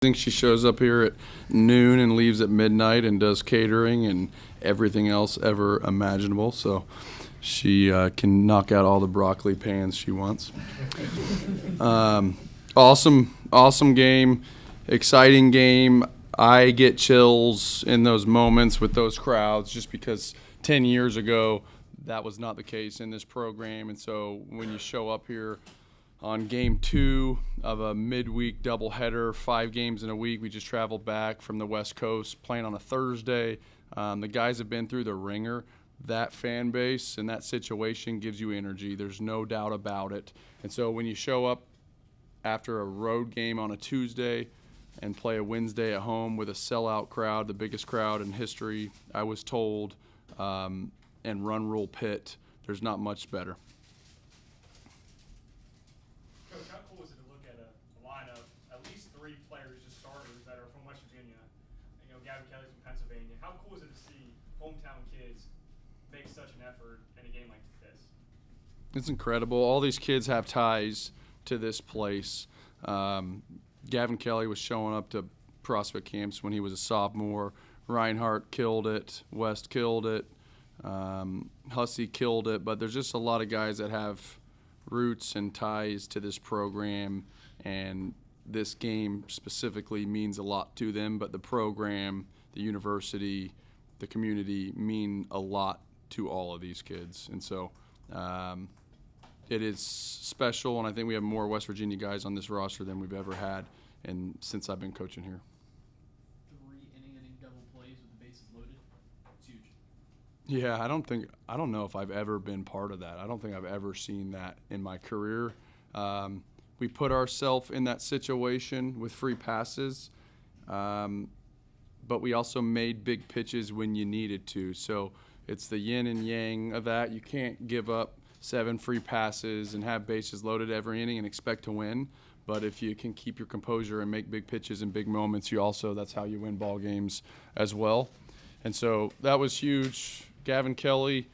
She shows up here at noon and leaves at midnight and does catering and everything else ever imaginable. So she can knock out all the broccoli pans she wants. Awesome game, exciting game. I get chills in those moments with those crowds just because 10 years ago that was not the case in this program. And so when you show up here on game 2 of a midweek doubleheader, 5 games in a week. We just traveled back from the West Coast, playing on a Thursday. The guys have been through the ringer. That fan base and that situation gives you energy. There's no doubt about it. And so when you show up after a road game on a Tuesday and play a Wednesday at home with a sellout crowd, the biggest crowd in history, I was told, and run rule Pitt, there's not much better. How cool is it to look at a lineup, at least 3 players, just starters that are from West Virginia? You know, Gavin Kelly's from Pennsylvania. How cool is it to see hometown kids make such an effort in a game like this? It's incredible. All these kids have ties to this place. Gavin Kelly was showing up to prospect camps when he was a sophomore. Reinhardt killed it. West killed it. Hussey killed it. But there's just a lot of guys that have roots and ties to this program, and this game specifically means a lot to them, but the program, the university, the community mean a lot to all of these kids. And so it is special, and I think we have more West Virginia guys on this roster than we've ever had and since I've been coaching here. 3 inning double plays with the bases loaded. It's huge. Yeah, I don't know if I've ever been part of that. I don't think I've ever seen that in my career. We put ourselves in that situation with free passes, but we also made big pitches when you needed to. So it's the yin and yang of that. You can't give up 7 free passes and have bases loaded every inning and expect to win. But if you can keep your composure and make big pitches in big moments, that's how you win ball games as well. And so that was huge. Gavin Kelly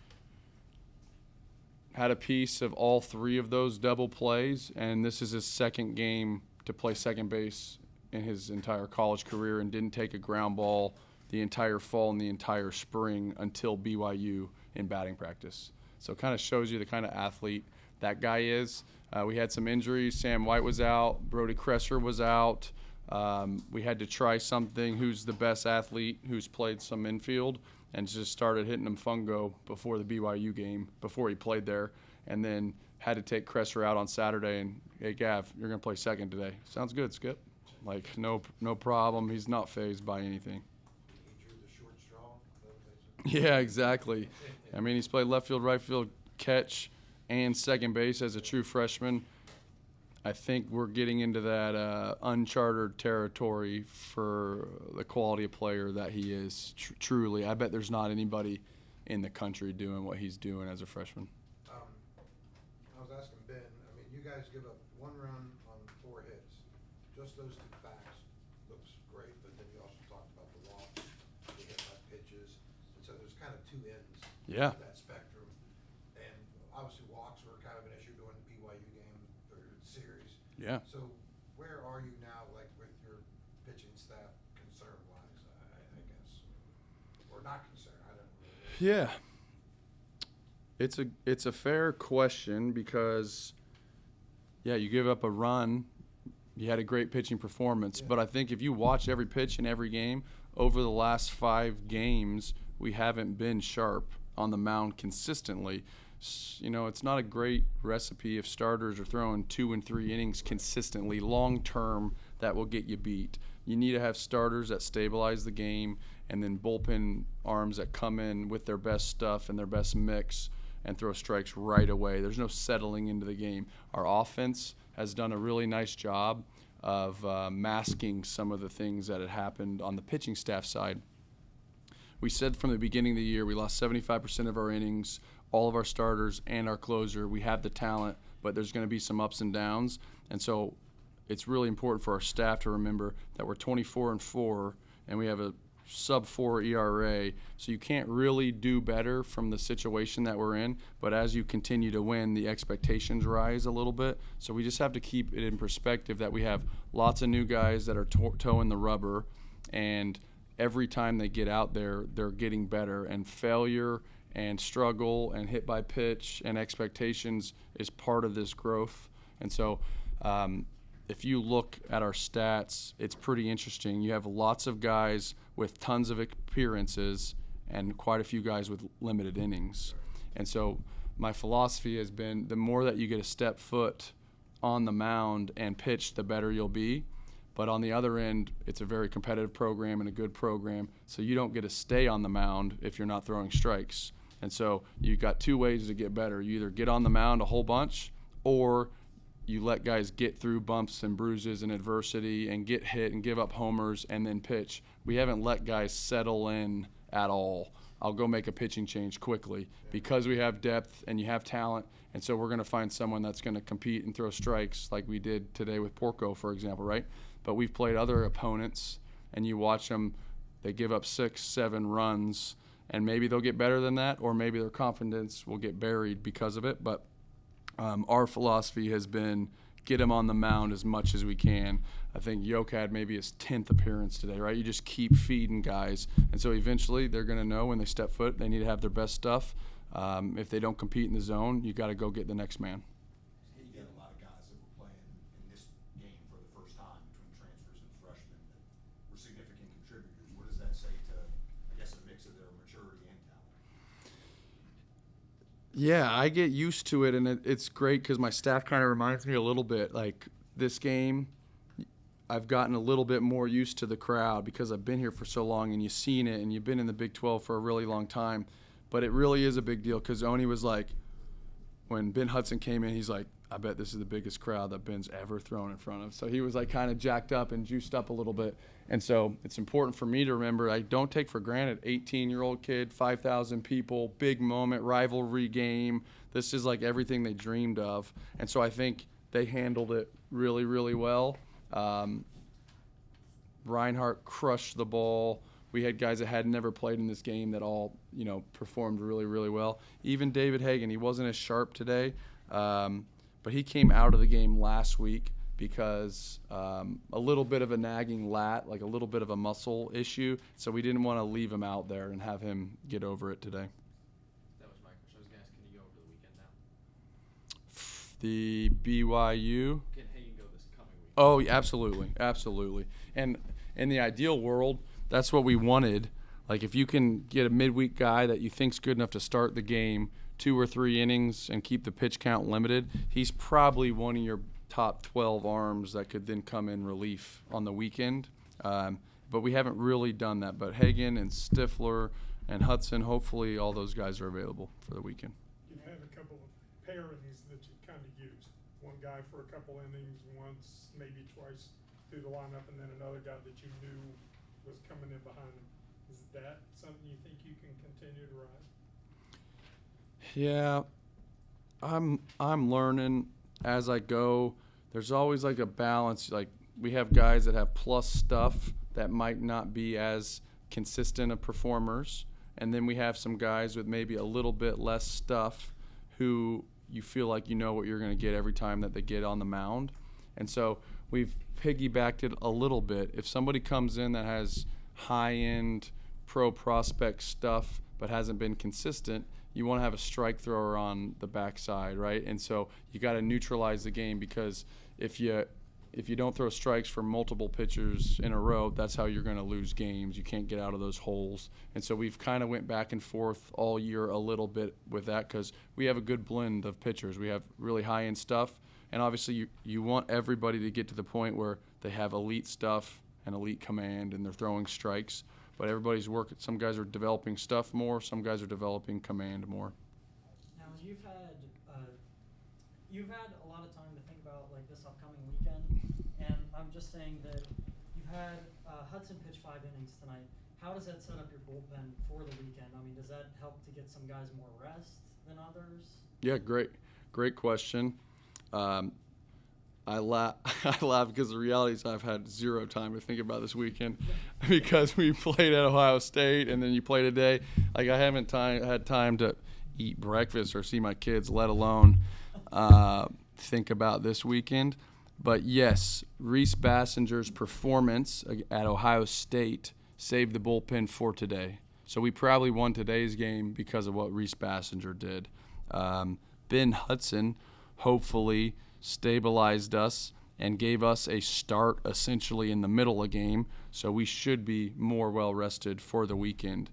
had a piece of all 3 of those double plays, and this is his second game to play second base in his entire college career, and didn't take a ground ball the entire fall and the entire spring until BYU in batting practice. So it kind of shows you the kind of athlete that guy is. We had some injuries. Sam White was out. Brody Kresser was out. We had to try something. Who's the best athlete who's played some infield, and just started hitting him fungo before the BYU game, before he played there, and then had to take Kresser out on Saturday and, hey, Gav, you're going to play second today. Sounds good, Skip. Like, no problem. He's not fazed by anything. He drew the short straw. Yeah, exactly. I mean, he's played left field, right field, catch, and second base as a true freshman. I think we're getting into that uncharted territory for the quality of player that he is. Truly, I bet there's not anybody in the country doing what he's doing as a freshman. I was asking Ben, I mean, you guys give up 1 run on 4 hits. Just those 2 facts looks great, but then you also talked about the walks, the hit by pitches, and so there's kind of 2 ends Yeah. of that spectrum. And obviously walks were kind of an issue during the BYU game or series. Yeah. So where are you now, like with your pitching staff, concern-wise, I guess, or not concerned? I don't know. Yeah. It's a fair question because, yeah, you give up a run. You had a great pitching performance, but I think if you watch every pitch in every game over the last 5 games, we haven't been sharp on the mound consistently. You know, it's not a great recipe if starters are throwing 2 and 3 innings consistently. Long term, that will get you beat. You need to have starters that stabilize the game, and then bullpen arms that come in with their best stuff and their best mix and throw strikes right away. There's no settling into the game. Our offense has done a really nice job of masking some of the things that had happened on the pitching staff side. We said from the beginning of the year we lost 75% of our innings, all of our starters and our closer. We have the talent, but there's going to be some ups and downs. And so it's really important for our staff to remember that we're 24-4, and we have a sub-4 ERA, so you can't really do better from the situation that we're in. But as you continue to win, the expectations rise a little bit. So we just have to keep it in perspective that we have lots of new guys that are toeing the rubber, and every time they get out there, they're getting better. And failure and struggle and hit by pitch and expectations is part of this growth. And so if you look at our stats, it's pretty interesting. You have lots of guys with tons of appearances and quite a few guys with limited innings. And so my philosophy has been the more that you get a step foot on the mound and pitch, the better you'll be. But on the other end, it's a very competitive program and a good program, so you don't get to stay on the mound if you're not throwing strikes. And so you've got two ways to get better. You either get on the mound a whole bunch, or you let guys get through bumps and bruises and adversity and get hit and give up homers and then pitch. We haven't let guys settle in at all. I'll go make a pitching change quickly because we have depth and you have talent. And so we're going to find someone that's going to compete and throw strikes like we did today with Porco, for example, right? But we've played other opponents, and you watch them, they give up 6, 7 runs, and maybe they'll get better than that, or maybe their confidence will get buried because of it. But our philosophy has been get him on the mound as much as we can. I think Yoke had maybe his 10th appearance today, right? You just keep feeding guys. And so eventually they're going to know when they step foot they need to have their best stuff. If they don't compete in the zone, you got to go get the next man. You get a lot of guys that were playing in this game for the first time between transfers and freshmen that were significant contributors. What does that say to, I guess, a mix of their maturity and talent? Yeah, I get used to it, and it's great because my staff kind of reminds me a little bit. Like this game, I've gotten a little bit more used to the crowd because I've been here for so long, and you've seen it, and you've been in the Big 12 for a really long time. But it really is a big deal because Oni was like, when Ben Hudson came in, he's like, I bet this is the biggest crowd that Ben's ever thrown in front of. So he was like kind of jacked up and juiced up a little bit. And so it's important for me to remember, I don't take for granted 18-year-old kid, 5,000 people, big moment, rivalry game. This is like everything they dreamed of. And so I think they handled it really, really well. Reinhardt crushed the ball. We had guys that had never played in this game that all, performed really, really well. Even David Hagan, he wasn't as sharp today, but he came out of the game last week because a little bit of a nagging lat, like a little bit of a muscle issue, so we didn't want to leave him out there and have him get over it today. That was my question. I was going to ask, can you go over the weekend now? The BYU? Can Hagen go this coming week? Oh, absolutely, absolutely. And in the ideal world, that's what we wanted. Like if you can get a midweek guy that you think's good enough to start the game 2 or 3 innings and keep the pitch count limited, he's probably one of your top 12 arms that could then come in relief on the weekend. But we haven't really done that. But Hagan and Stifler and Hudson, hopefully all those guys are available for the weekend. You have a couple of pairings that you kind of used. One guy for a couple innings, once, maybe twice through the lineup, and then another guy that you knew was coming in behind him. Is that something you think you can continue to ride? Yeah, I'm learning as I go. There's always like a balance. Like we have guys that have plus stuff that might not be as consistent of performers, and then we have some guys with maybe a little bit less stuff who you feel like you know what you're going to get every time that they get on the mound. And so we've piggybacked it a little bit. If somebody comes in that has high-end pro prospect stuff but hasn't been consistent, you want to have a strike thrower on the backside, right? And so you got to neutralize the game, because if you don't throw strikes for multiple pitchers in a row, that's how you're going to lose games. You can't get out of those holes. And so we've kind of went back and forth all year a little bit with that, because we have a good blend of pitchers. We have really high-end stuff, and obviously you want everybody to get to the point where they have elite stuff and elite command and they're throwing strikes. But everybody's working. Some guys are developing stuff more. Some guys are developing command more. Now, you've had a lot of time to think about like this upcoming weekend, and I'm just saying that you've had Hudson pitch 5 innings tonight. How does that set up your bullpen for the weekend? I mean, does that help to get some guys more rest than others? Yeah, great question. I laugh because the reality is I've had zero time to think about this weekend because we played at Ohio State and then you play today. Like I haven't had time to eat breakfast or see my kids, let alone think about this weekend. But yes, Reese Bassinger's performance at Ohio State saved the bullpen for today. So we probably won today's game because of what Reese Bassinger did. Ben Hudson hopefully stabilized us and gave us a start essentially in the middle of the game, so we should be more well-rested for the weekend.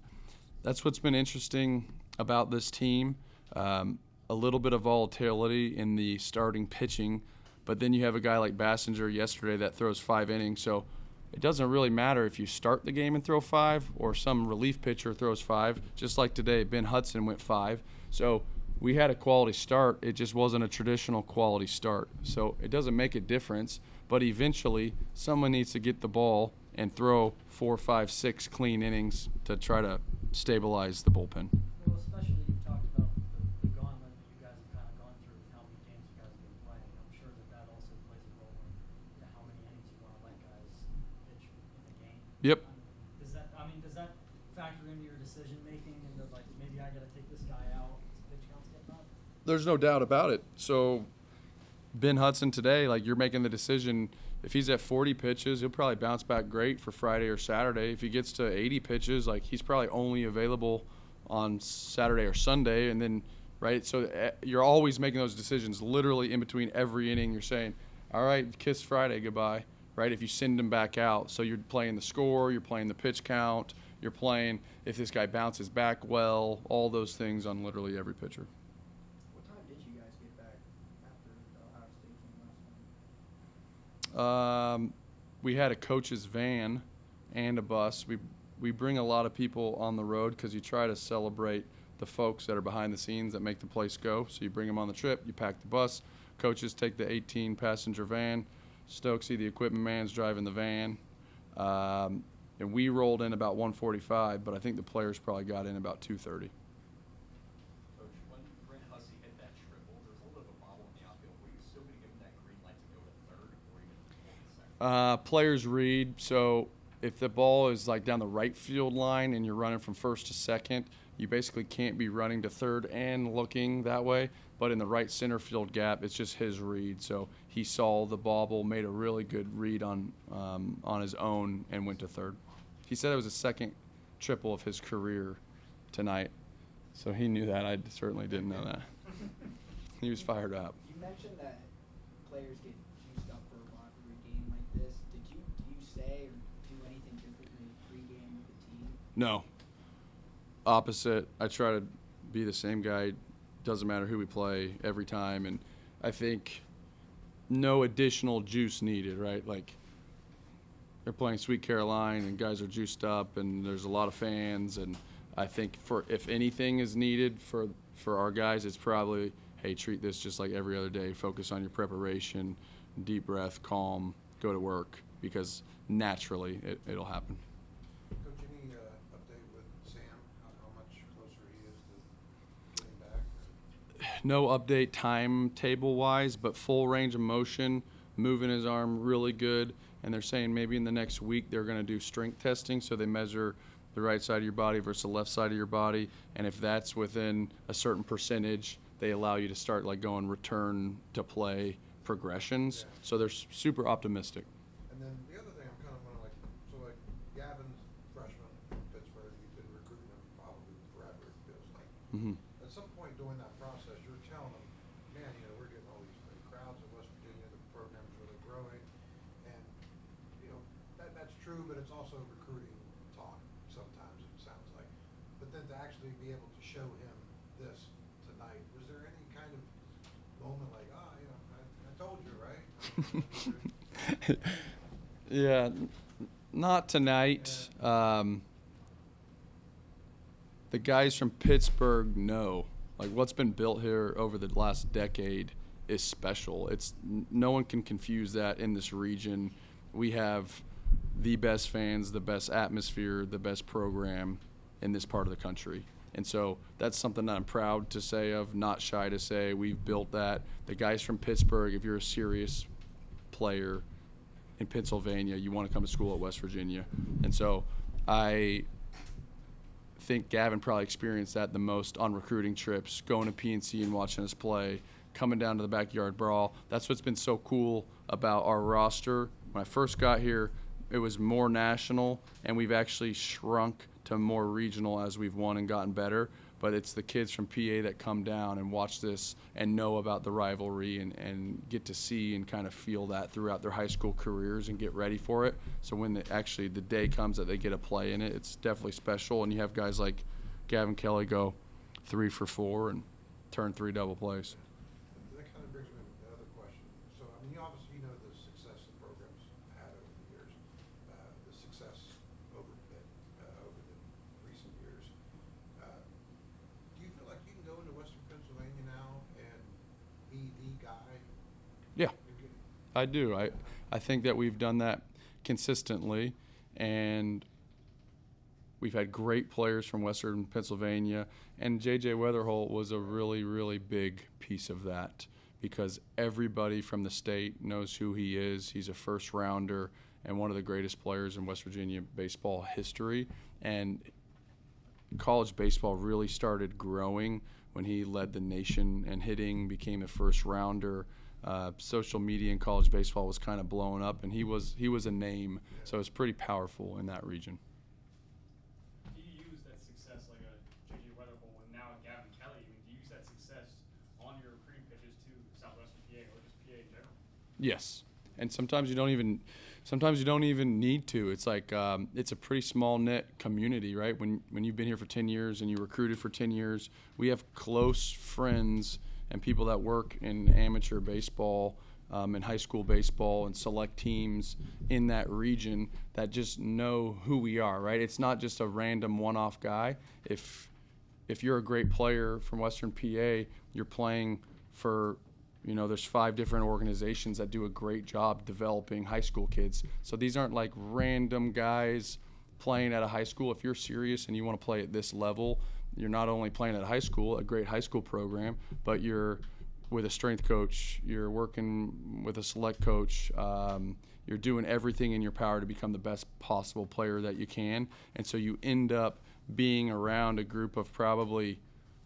That's what's been interesting about this team, a little bit of volatility in the starting pitching, but then you have a guy like Bassinger yesterday that throws 5 innings, so it doesn't really matter if you start the game and throw 5 or some relief pitcher throws 5. Just like today, Ben Hudson went 5. So we had a quality start. It just wasn't a traditional quality start. So it doesn't make a difference, but eventually someone needs to get the ball and throw 4, 5, 6 clean innings to try to stabilize the bullpen. Well, especially you've talked about the gauntlet that you guys have kind of gone through with how many games you guys have been playing. I'm sure that also plays a role in how many innings you want to let guys pitch in the game. Yep. Does that factor into your decision making into like maybe I got to take this guy out as pitch counts getting up? There's no doubt about it. So Ben Hudson today, like you're making the decision. If he's at 40 pitches, he'll probably bounce back great for Friday or Saturday. If he gets to 80 pitches, like he's probably only available on Saturday or Sunday. And then, right, so you're always making those decisions literally in between every inning. You're saying, all right, kiss Friday goodbye, right, if you send him back out. So you're playing the score, you're playing the pitch count, you're playing if this guy bounces back well, all those things on literally every pitcher. What time did you guys get back after the Ohio State game last night? We had a coach's van and a bus. We bring a lot of people on the road because you try to celebrate the folks that are behind the scenes that make the place go. So you bring them on the trip, you pack the bus. Coaches take the 18-passenger van. Stokesy, the equipment man's driving the van. And we rolled in about 1:45, but I think the players probably got in about 2:30. Coach, when Brent Hussey hit that triple, there was a little bit of a bobble in the outfield. Were you still going to give him that green light to go to third or even second? Players read. So if the ball is like down the right field line and you're running from first to second, you basically can't be running to third and looking that way. But in the right center field gap, it's just his read. So he saw the bobble, made a really good read on his own, and went to third. He said it was his second triple of his career tonight. So he knew that. I certainly didn't know that. He was fired up. You mentioned that players get juiced up for a rivalry game like this. Do you say or do anything differently pregame with the team? No. Opposite. I try to be the same guy. Doesn't matter who we play every time. And I think no additional juice needed, right? Like they're playing Sweet Caroline and guys are juiced up and there's a lot of fans. And I think if anything is needed for our guys, it's probably, hey, treat this just like every other day. Focus on your preparation, deep breath, calm, go to work, because naturally it'll happen. Coach, any update with Sam? How much closer he is to getting back? No update timetable-wise, but full range of motion, moving his arm really good. And they're saying maybe in the next week they're going to do strength testing, so they measure the right side of your body versus the left side of your body. And if that's within a certain percentage, they allow you to start like going return to play progressions. Yeah. So they're super optimistic. And then the other thing I'm kind of wondering, like Gavin's freshman from Pittsburgh, you've been recruiting him probably forever, it feels like. Mm-hmm. At some point during that process, you're telling them, man, we're getting all these great crowds in West Virginia, the program's really growing. And, that's true, but it's also recruiting talk sometimes, it sounds like. But then to actually be able to show him this tonight, was there any kind of moment like, I told you, right? Yeah, not tonight. The guys from Pittsburgh know. Like what's been built here over the last decade is special. No one can confuse that in this region. We have the best fans, the best atmosphere, the best program in this part of the country. And so that's something that I'm proud to say of, not shy to say. We've built that. The guys from Pittsburgh, if you're a serious player in Pennsylvania, you want to come to school at West Virginia. And so I think Gavin probably experienced that the most on recruiting trips, going to PNC and watching us play, coming down to the backyard brawl. That's what's been so cool about our roster. When I first got here, it was more national, and we've actually shrunk to more regional as we've won and gotten better. But it's the kids from PA that come down and watch this and know about the rivalry and get to see and kind of feel that throughout their high school careers and get ready for it. So when the day comes that they get a play in it, it's definitely special. And you have guys like Gavin Kelly go 3 for 4 and turn 3 double plays. That kind of brings me to another question. So, I mean, you obviously know the success the program's had over the years, the success over Pitt, over the recent years. Do you feel like you can go into Western Pennsylvania now and be the guy? Yeah, I do. I think that we've done that consistently, and we've had great players from Western Pennsylvania, and J.J. Weatherholt was a really, really big piece of that because everybody from the state knows who he is. He's a first-rounder and one of the greatest players in West Virginia baseball history, and college baseball really started growing when he led the nation and hitting, became a first-rounder. Social media in college baseball was kind of blowing up, and he was a name, so it was pretty powerful in that region. Do you use that success like a J.J. Weatherholt and now a Gavin Kelly? I mean, do you use that success on your recruiting pitches to Southwestern PA or just PA in general? Yes, and sometimes you don't even need to. It's like it's a pretty small knit community, right? When you've been here for 10 years and you recruited for 10 years, we have close friends and people that work in amateur baseball, and high school baseball, and select teams in that region that just know who we are, right? It's not just a random one-off guy. If you're a great player from Western PA, you're playing for, there's 5 different organizations that do a great job developing high school kids. So these aren't like random guys playing at a high school. If you're serious and you want to play at this level, you're not only playing at a high school, a great high school program, but you're with a strength coach, you're working with a select coach, you're doing everything in your power to become the best possible player that you can. And so you end up being around a group of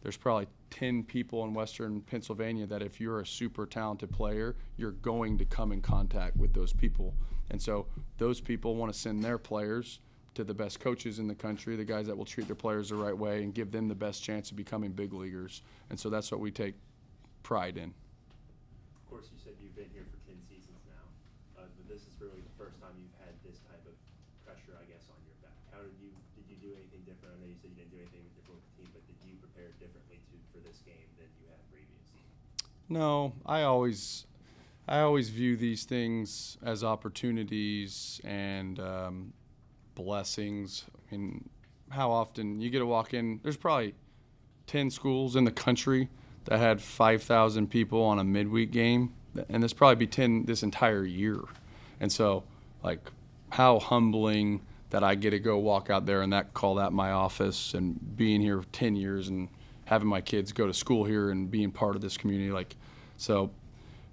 there's probably 10 people in Western Pennsylvania that if you're a super talented player, you're going to come in contact with those people. And so those people want to send their players to the best coaches in the country, the guys that will treat their players the right way and give them the best chance of becoming big leaguers. And so that's what we take pride in. Of course, you said you've been here for 10 seasons now, but this is really the first time you've had this type of pressure, I guess, on your back. How did you do anything different? I know you said you didn't do anything different with the team, but did you prepare differently for this game than you have previously? No, I always view these things as opportunities and blessings. I mean, how often you get to walk in, there's probably 10 schools in the country that had 5,000 people on a midweek game, and there's probably be 10 this entire year. And so, like, how humbling that I get to go walk out there and call that my office, and being here 10 years and having my kids go to school here and being part of this community. Like, so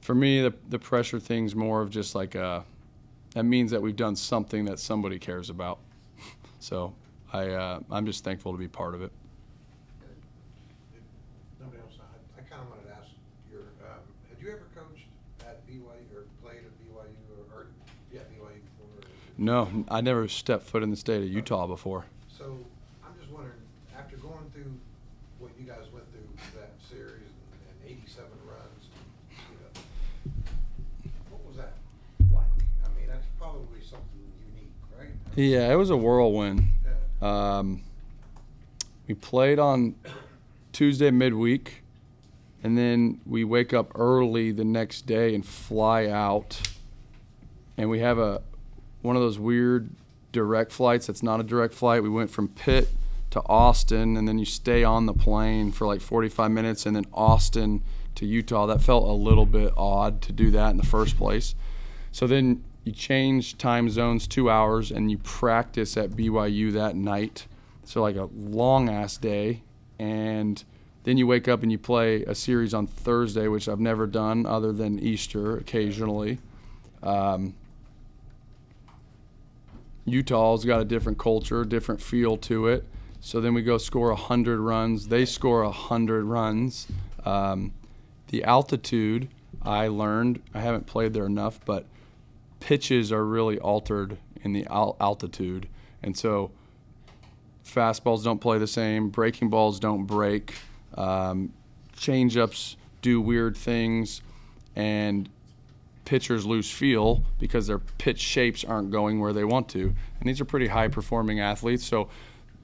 for me, the pressure thing's more of just like that means that we've done something that somebody cares about. So I'm just thankful to be part of it. Nobody else. I kind of wanted to ask had you ever coached at BYU or played at BYU or BYU before? No, I never stepped foot in the state of Utah before. So I'm just wondering, after going through what you guys went through that series and 87 runs, what was that like? I mean, that's probably something unique, right? Yeah, it was a whirlwind. Yeah. We played on Tuesday midweek, and then we wake up early the next day and fly out, and we have one of those weird direct flights that's not a direct flight. We went from Pitt to Austin, and then you stay on the plane for like 45 minutes, and then Austin to Utah. That felt a little bit odd to do that in the first place. So then you change time zones 2 hours, and you practice at BYU that night. So like a long-ass day. And then you wake up and you play a series on Thursday, which I've never done other than Easter occasionally. Utah's got a different culture, different feel to it. So then we go score 100 runs. They score 100 runs. The altitude, I learned, I haven't played there enough, but pitches are really altered in the altitude. And so fastballs don't play the same. Breaking balls don't break. Change-ups do weird things. And pitchers lose feel because their pitch shapes aren't going where they want to. And these are pretty high-performing athletes, so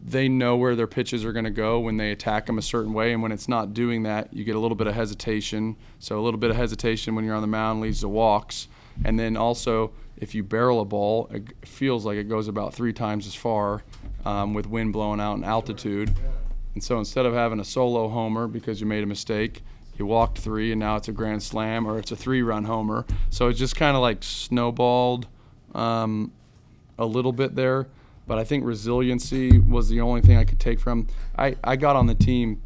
they know where their pitches are going to go when they attack them a certain way. And when it's not doing that, you get a little bit of hesitation. So a little bit of hesitation when you're on the mound leads to walks. And then also, if you barrel a ball, it feels like it goes about 3 times as far with wind blowing out and altitude. And so instead of having a solo homer because you made a mistake, you walked 3 and now it's a grand slam, or it's a 3-run homer. So it just kind of like snowballed a little bit there. But I think resiliency was the only thing I could take from. I got on the team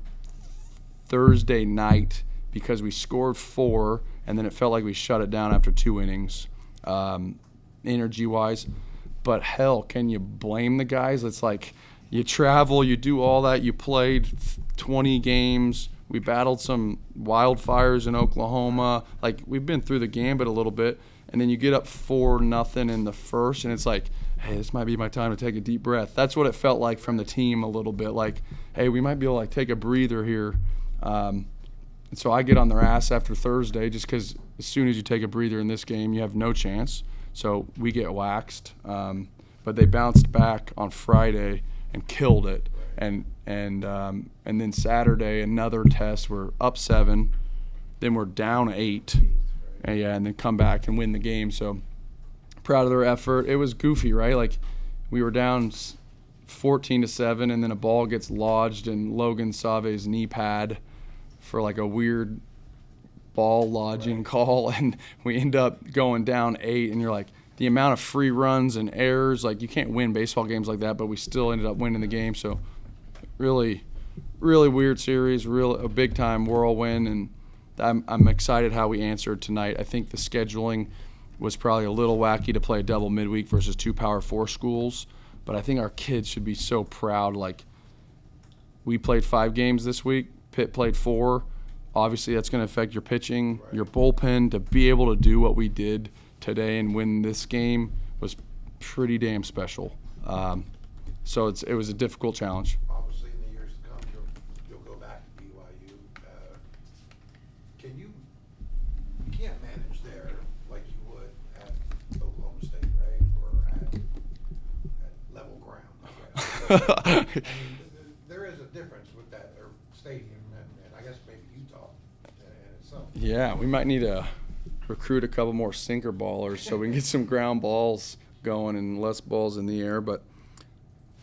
Thursday night because we scored 4, and then it felt like we shut it down after 2 innings, energy-wise. But hell, can you blame the guys? It's like you travel, you do all that, you played 20 games. We battled some wildfires in Oklahoma. Like, we've been through the gambit a little bit, and then you get up 4-0 in the first, and it's like, hey, this might be my time to take a deep breath. That's what it felt like from the team a little bit. Like, hey, we might be able to take a breather here. And so I get on their ass after Thursday just because as soon as you take a breather in this game, you have no chance. So we get waxed. But they bounced back on Friday and killed it. And then Saturday, another test. We're up 7. Then we're down 8. And then come back and win the game. So proud of their effort. It was goofy, right? Like, we were down 14-7, and then a ball gets lodged in Logan Save's knee pad for like a weird ball lodging call, and we end up going down 8, and you're like, the amount of free runs and errors, like, you can't win baseball games like that, but we still ended up winning the game. So really, really weird series, a big-time whirlwind, and I'm excited how we answered tonight. I think the scheduling was probably a little wacky to play a double midweek versus 2 Power 4 schools, but I think our kids should be so proud. Like, we played 5 games this week. Pitt played 4. Obviously, that's going to affect your pitching, your bullpen. To be able to do what we did today and win this game was pretty damn special. So it was a difficult challenge. Obviously, in the years to come, you'll go back to BYU. You can't manage there like you would at Oklahoma State, right? Or at level ground, I guess. There is a difference with that stadium and I guess maybe Utah in itself. Yeah, we might need to recruit a couple more sinker ballers so we can get some ground balls going and less balls in the air. But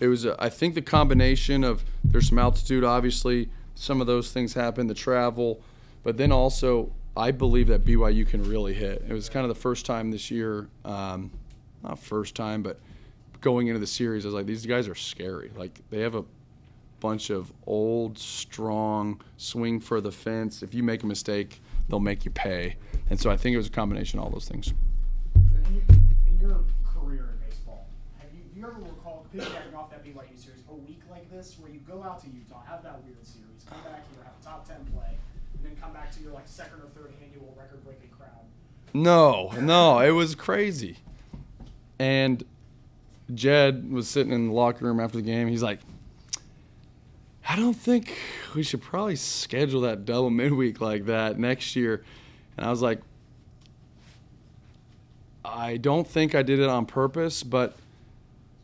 it was, I think, the combination of there's some altitude, obviously, some of those things happen, the travel, but then also I believe that BYU can really hit. It was kind of the first time this year, not first time, but going into the series, I was like, these guys are scary. Like, they have a bunch of old, strong, swing for the fence. If you make a mistake, they'll make you pay. And so I think it was a combination of all those things. In your career in baseball, do you ever recall piggybacking off that BYU series, a week like this where you go out to Utah, have that weird series, come back here, have a top 10 play, and then come back to your like 2nd or 3rd annual record-breaking crowd? No, it was crazy. And Jed was sitting in the locker room after the game. He's like, I don't think we should probably schedule that double midweek like that next year. And I was like, I don't think I did it on purpose, but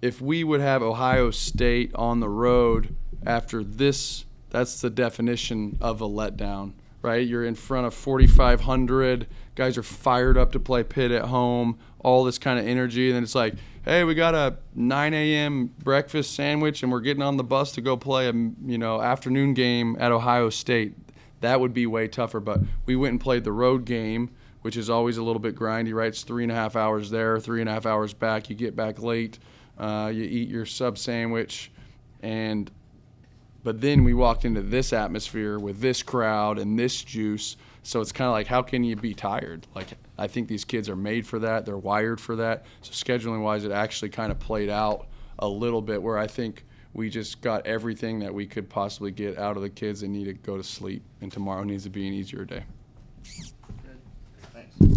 if we would have Ohio State on the road after this, that's the definition of a letdown, right? You're in front of 4,500. Guys are fired up to play Pitt at home, all this kind of energy. And then it's like, hey, we got a 9 a.m. breakfast sandwich and we're getting on the bus to go play a afternoon game at Ohio State. That would be way tougher. But we went and played the road game, which is always a little bit grindy, right? It's 3.5 hours there, 3.5 hours back. You get back late. You eat your sub sandwich. But then we walked into this atmosphere with this crowd and this juice. So it's kind of like, how can you be tired? Like, I think these kids are made for that. They're wired for that. So scheduling-wise, it actually kind of played out a little bit where I think we just got everything that we could possibly get out of the kids that need to go to sleep, and tomorrow needs to be an easier day. Thanks.